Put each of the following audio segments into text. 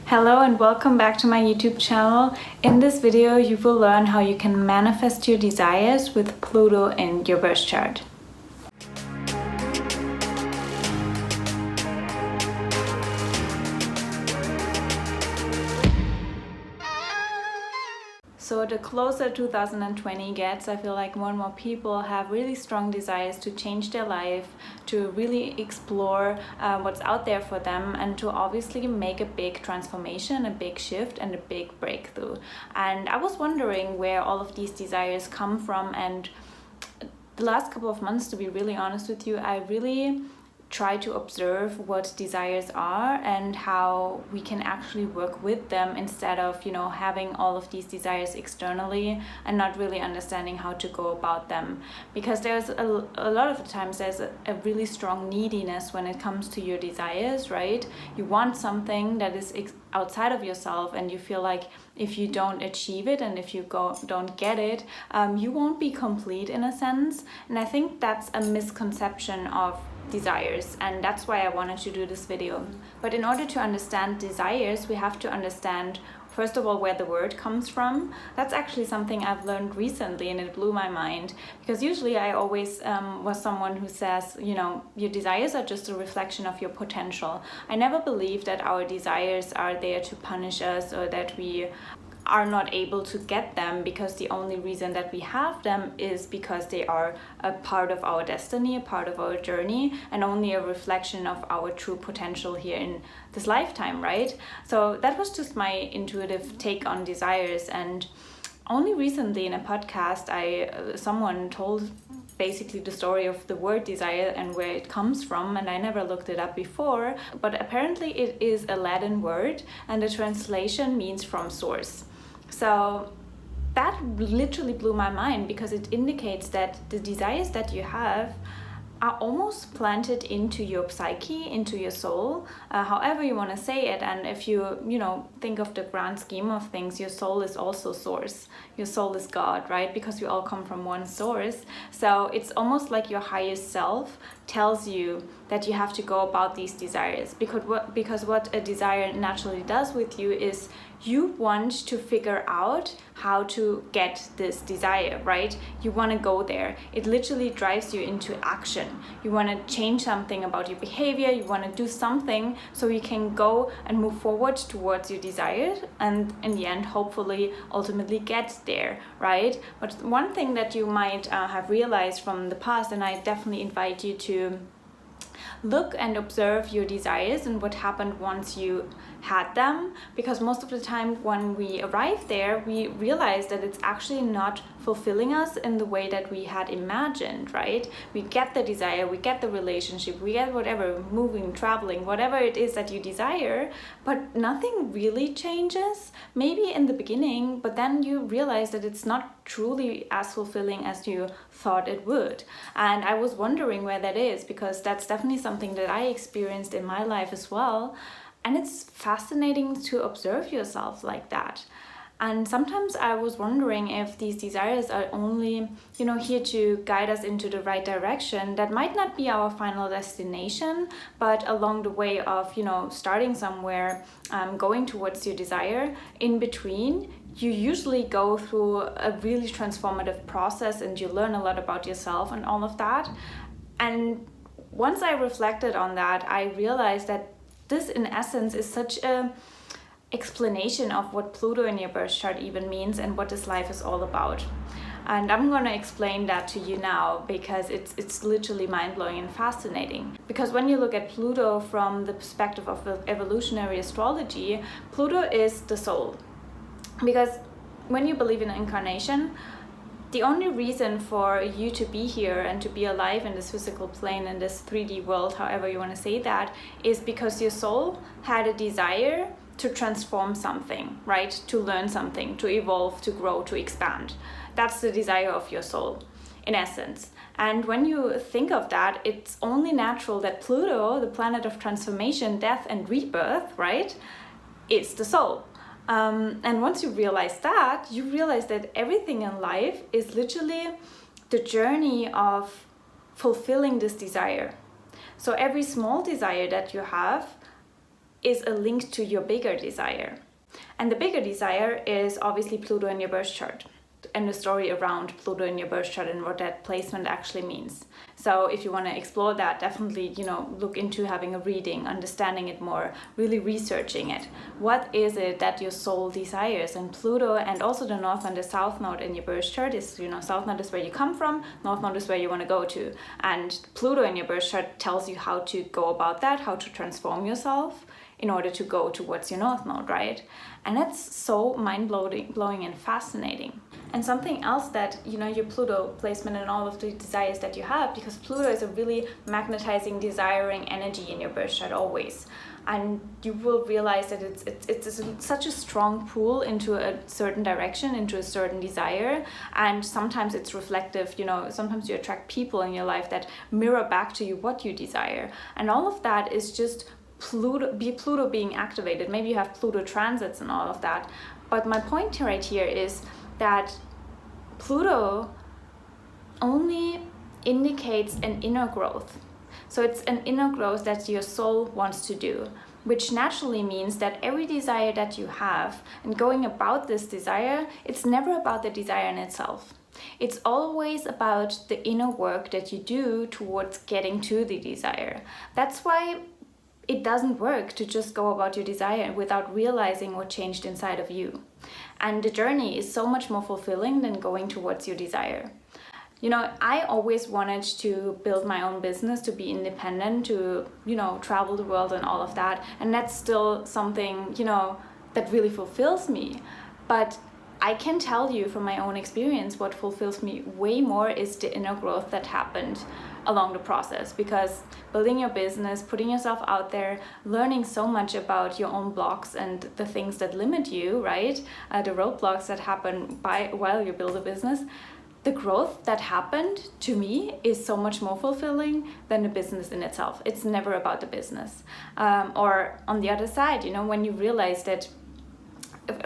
Hello and welcome back to my YouTube channel. In this video, you will learn how you can manifest your desires with Pluto in your birth chart. So the closer 2020 gets, I feel like more and more people have really strong desires to change their life, to really explore what's out there for them, and to obviously make a big transformation, a big shift, and a big breakthrough. And I was wondering where all of these desires come from, and the last couple of months, to be really honest with you, I really try to observe what desires are and how we can actually work with them instead of, having all of these desires externally and not really understanding how to go about them. Because there's a lot of the times there's a really strong neediness when it comes to your desires, right? You want something that is outside of yourself, and you feel like if you don't achieve it and if you don't get it, you won't be complete in a sense. And I think that's a misconception of desires, and that's why I wanted to do this video. But in order to understand desires, we have to understand first of all where the word comes from. That's actually something I've learned recently, and it blew my mind, because usually I always was someone who says, your desires are just a reflection of your potential. I never believed that our desires are there to punish us, or that we are not able to get them because the only reason that we have them is because they are a part of our destiny, a part of our journey, and only a reflection of our true potential here in this lifetime, right? So that was just my intuitive take on desires. And only recently in a podcast, someone told basically the story of the word desire and where it comes from, and I never looked it up before, but apparently it is a Latin word, and the translation means from source. So that literally blew my mind, because it indicates that the desires that you have are almost planted into your psyche, into your soul, however you want to say it. And if you think of the grand scheme of things, your soul is also source. Your soul is God, right? Because we all come from one source. So it's almost like your highest self tells you that you have to go about these desires, because what a desire naturally does with you is you want to figure out how to get this desire, right? You want to go there. It literally drives you into action. You want to change something about your behavior. You want to do something so you can go and move forward towards your desires, and in the end, hopefully, ultimately get there, right? But one thing that you might have realized from the past, and I definitely invite you to look and observe your desires and what happened once you had them, because most of the time when we arrive there, we realize that it's actually not fulfilling us in the way that we had imagined, right? We get the desire, we get the relationship, we get whatever, moving, traveling, whatever it is that you desire, but nothing really changes. Maybe in the beginning, but then you realize that it's not truly as fulfilling as you thought it would. And I was wondering where that is, because that's definitely something that I experienced in my life as well. And it's fascinating to observe yourself like that. And sometimes I was wondering if these desires are only, here to guide us into the right direction. That might not be our final destination, but along the way of, starting somewhere, going towards your desire, in between, you usually go through a really transformative process, and you learn a lot about yourself and all of that. And once I reflected on that, I realized that this, in essence, is such a explanation of what Pluto in your birth chart even means and what this life is all about. And I'm going to explain that to you now, because it's literally mind-blowing and fascinating. Because when you look at Pluto from the perspective of evolutionary astrology, Pluto is the soul. Because when you believe in incarnation, the only reason for you to be here and to be alive in this physical plane, in this 3D world, however you want to say that, is because your soul had a desire to transform something, right? To learn something, to evolve, to grow, to expand. That's the desire of your soul, in essence. And when you think of that, it's only natural that Pluto, the planet of transformation, death, and rebirth, right, is the soul. And once you realize that, you realize that everything in life is literally the journey of fulfilling this desire. So every small desire that you have is a link to your bigger desire. And the bigger desire is obviously Pluto in your birth chart, and the story around Pluto in your birth chart and what that placement actually means. So if you want to explore that, definitely, look into having a reading, understanding it more, really researching it. What is it that your soul desires? And Pluto, and also the North and the South Node in your birth chart is, South Node is where you come from, North Node is where you want to go to. And Pluto in your birth chart tells you how to go about that, how to transform yourself in order to go towards your North Node, right? And that's so mind-blowing and fascinating. And something else that, your Pluto placement and all of the desires that you have, because Pluto is a really magnetizing, desiring energy in your birth chart always. And you will realize that it's such a strong pull into a certain direction, into a certain desire. And sometimes it's reflective, sometimes you attract people in your life that mirror back to you what you desire. And all of that is just Pluto being activated. Maybe you have Pluto transits and all of that. But my point right here is that Pluto only indicates an inner growth. So it's an inner growth that your soul wants to do, which naturally means that every desire that you have and going about this desire, it's never about the desire in itself. It's always about the inner work that you do towards getting to the desire. That's why it doesn't work to just go about your desire without realizing what changed inside of you. And the journey is so much more fulfilling than going towards your desire. I always wanted to build my own business, to be independent, to, travel the world and all of that. And that's still something, that really fulfills me. But I can tell you from my own experience, what fulfills me way more is the inner growth that happened along the process, because building your business, putting yourself out there, learning so much about your own blocks and the things that limit you, right? The roadblocks that happen while you build a business. The growth that happened to me is so much more fulfilling than the business in itself. It's never about the business. Or on the other side, when you realize that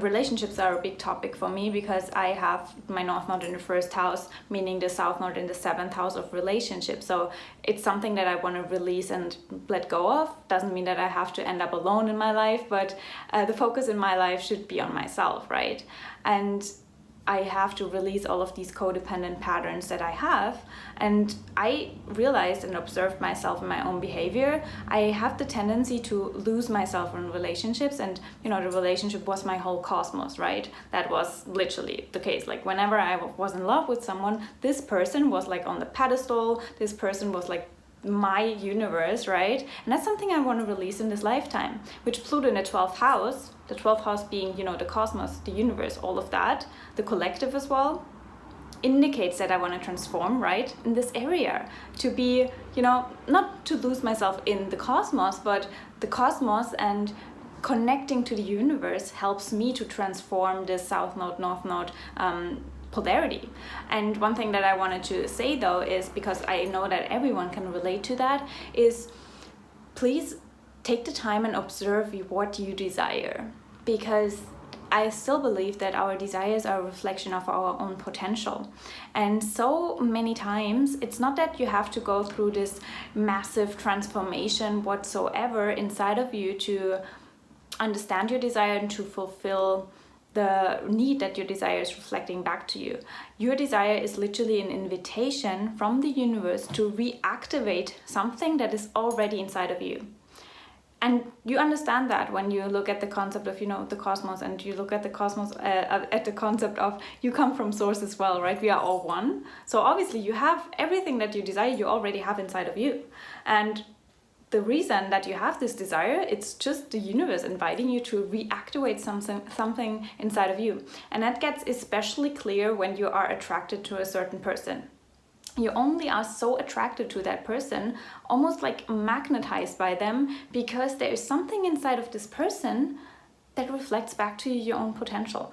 relationships are a big topic for me, because I have my North Node in the first house, meaning the South Node in the 7th house of relationships. So it's something that I want to release and let go of. Doesn't mean that I have to end up alone in my life, but the focus in my life should be on myself, right? And I have to release all of these codependent patterns that I have. And I realized and observed myself in my own behavior. I have the tendency to lose myself in relationships, and the relationship was my whole cosmos, right? That was literally the case. Like whenever I was in love with someone, this person was like on the pedestal, this person was like my universe, right? And that's something I want to release in this lifetime, which Pluto in the 12th house, the 12th house being, the cosmos, the universe, all of that, the collective as well, indicates that I want to transform, right, in this area, to be, not to lose myself in the cosmos, but the cosmos and connecting to the universe helps me to transform this South Node, North Node polarity. And one thing that I wanted to say though is, because I know that everyone can relate to that, is please take the time and observe what you desire, because I still believe that our desires are a reflection of our own potential. And so many times it's not that you have to go through this massive transformation whatsoever inside of you to understand your desire and to fulfill the need that your desire is reflecting back to you. Your desire is literally an invitation from the universe to reactivate something that is already inside of you. And you understand that when you look at the concept of, the cosmos, and you look at the cosmos, at the concept of you come from source as well, right? We are all one. So obviously you have everything that you desire, you already have inside of you. And the reason that you have this desire, it's just the universe inviting you to reactivate something inside of you. And that gets especially clear when you are attracted to a certain person. You only are so attracted to that person, almost like magnetized by them, because there is something inside of this person that reflects back to you your own potential.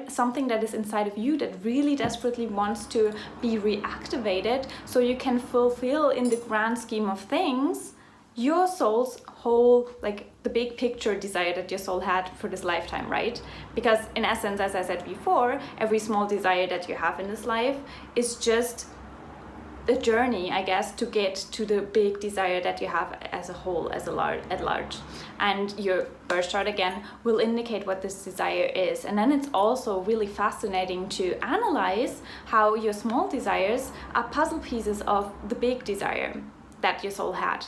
Something that is inside of you that really desperately wants to be reactivated, so you can fulfill, in the grand scheme of things, your soul's whole, like the big picture desire that your soul had for this lifetime, right? Because in essence, as I said before, every small desire that you have in this life is just a journey, I guess, to get to the big desire that you have as a whole, at large. And your birth chart, again, will indicate what this desire is. And then it's also really fascinating to analyze how your small desires are puzzle pieces of the big desire that your soul had,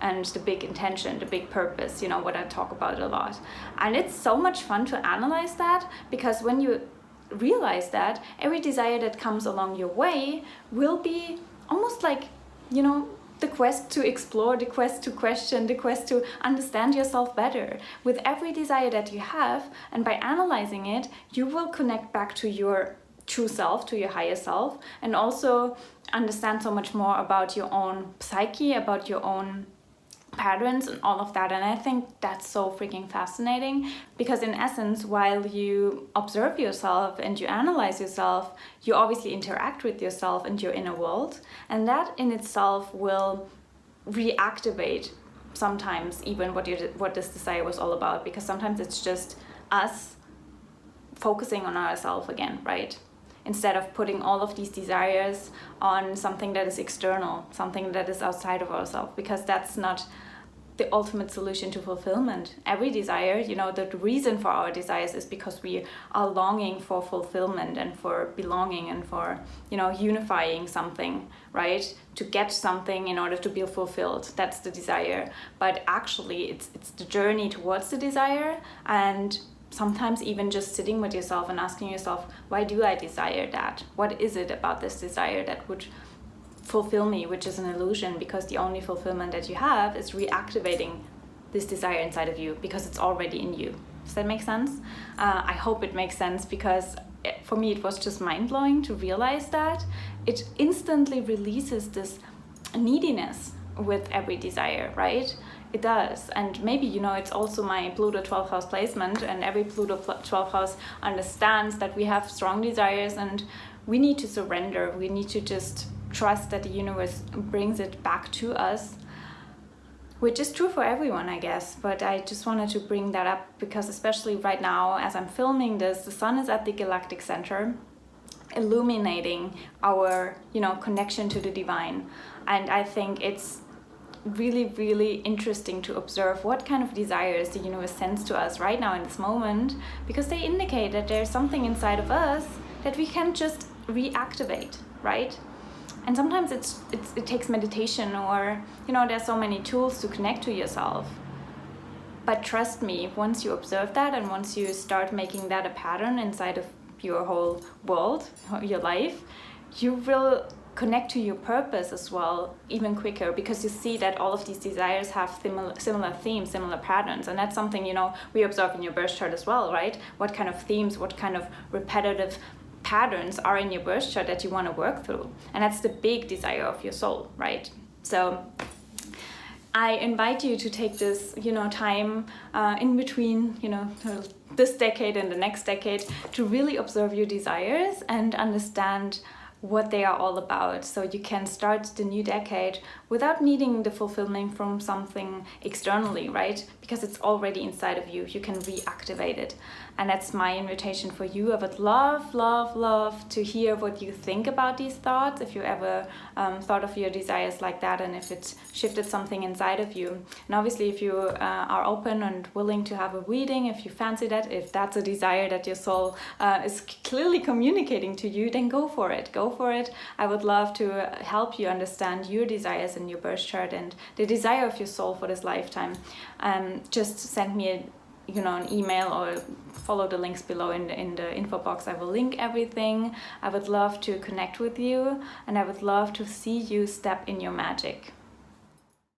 and the big intention, the big purpose, what I talk about a lot. And it's so much fun to analyze that, because when you realize that, every desire that comes along your way will be almost like, the quest to explore, the quest to question, the quest to understand yourself better. With every desire that you have, and by analyzing it, you will connect back to your true self, to your higher self, and also understand so much more about your own psyche, about your own patterns and all of that. And I think that's so freaking fascinating, because in essence, while you observe yourself and you analyze yourself, you obviously interact with yourself and your inner world, and that in itself will reactivate sometimes even what this desire was all about, because sometimes it's just us focusing on ourselves again, right? Instead of putting all of these desires on something that is external, something that is outside of ourselves, because that's not the ultimate solution to fulfillment. Every desire, the reason for our desires is because we are longing for fulfillment and for belonging and for, unifying something, right? To get something in order to be fulfilled. That's the desire. But actually, it's the journey towards the desire, and sometimes even just sitting with yourself and asking yourself, why do I desire that? What is it about this desire that would fulfill me, which is an illusion, because the only fulfillment that you have is reactivating this desire inside of you, because it's already in you. Does that make sense? I hope it makes sense, because for me it was just mind-blowing to realize that it instantly releases this neediness with every desire, right? It does. And maybe, it's also my Pluto 12th house placement, and every Pluto 12th house understands that we have strong desires and we need to surrender. We need to just trust that the universe brings it back to us, which is true for everyone, I guess. But I just wanted to bring that up because, especially right now, as I'm filming this, the sun is at the galactic center, illuminating our, connection to the divine. And I think it's really, really interesting to observe what kind of desires the universe sends to us right now in this moment, because they indicate that there's something inside of us that we can just reactivate, right? And sometimes it takes meditation, or there's so many tools to connect to yourself. But trust me, once you observe that, and once you start making that a pattern inside of your whole world, your life, you will connect to your purpose as well even quicker, because you see that all of these desires have similar themes, similar patterns. And that's something we observe in your birth chart as well, right? What kind of themes, what kind of repetitive patterns are in your birth chart that you want to work through. And that's the big desire of your soul, right? So I invite you to take this time in between this decade and the next decade to really observe your desires and understand what they are all about, so you can start the new decade without needing the fulfillment from something externally, right? Because it's already inside of you. You can reactivate it. And that's my invitation for you. I would love, love, love to hear what you think about these thoughts, if you ever thought of your desires like that, and if it's shifted something inside of you. And obviously, if you are open and willing to have a reading, if you fancy that, if that's a desire that your soul is clearly communicating to you, then go for it. Go for it. I would love to help you understand your desires in your birth chart and the desire of your soul for this lifetime. Just send me an email or follow the links below in the info box. I will link everything. I would love to connect with you, and I would love to see you step in your magic.